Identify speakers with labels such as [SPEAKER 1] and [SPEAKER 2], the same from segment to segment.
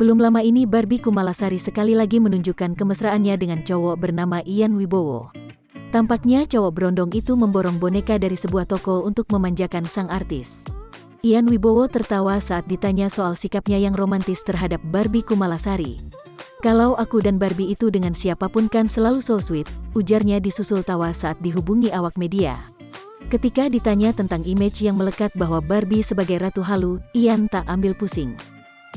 [SPEAKER 1] Belum lama ini Barbie Kumalasari sekali lagi menunjukkan kemesraannya dengan cowok bernama Ian Wibowo. Tampaknya cowok berondong itu memborong boneka dari sebuah toko untuk memanjakan sang artis. Ian Wibowo tertawa saat ditanya soal sikapnya yang romantis terhadap Barbie Kumalasari. "Kalau aku dan Barbie itu dengan siapapun kan selalu so sweet," ujarnya disusul tawa saat dihubungi awak media. Ketika ditanya tentang image yang melekat bahwa Barbie sebagai ratu halu, Ian tak ambil pusing.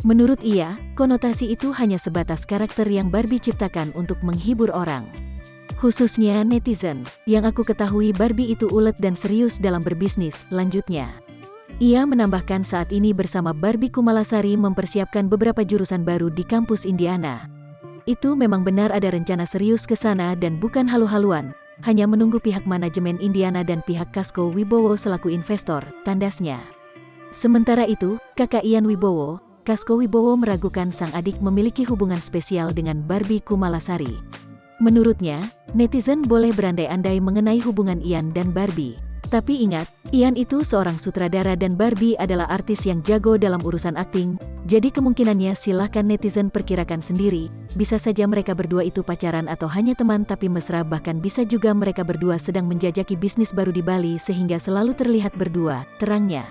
[SPEAKER 1] Menurut ia, konotasi itu hanya sebatas karakter yang Barbie ciptakan untuk menghibur orang. Khususnya netizen, yang aku ketahui Barbie itu ulet dan serius dalam berbisnis, lanjutnya. Ia menambahkan saat ini bersama Barbie Kumalasari mempersiapkan beberapa jurusan baru di kampus Indiana. Itu memang benar ada rencana serius ke sana dan bukan halu-haluan, hanya menunggu pihak manajemen Indiana dan pihak Kasko Wibowo selaku investor, tandasnya. Sementara itu, kakak Ian Wibowo, Kasko Wibowo meragukan sang adik memiliki hubungan spesial dengan Barbie Kumalasari. Menurutnya, netizen boleh berandai-andai mengenai hubungan Ian dan Barbie. Tapi ingat, Ian itu seorang sutradara dan Barbie adalah artis yang jago dalam urusan akting, jadi kemungkinannya silahkan netizen perkirakan sendiri, bisa saja mereka berdua itu pacaran atau hanya teman tapi mesra, bahkan bisa juga mereka berdua sedang menjajaki bisnis baru di Bali sehingga selalu terlihat berdua, terangnya.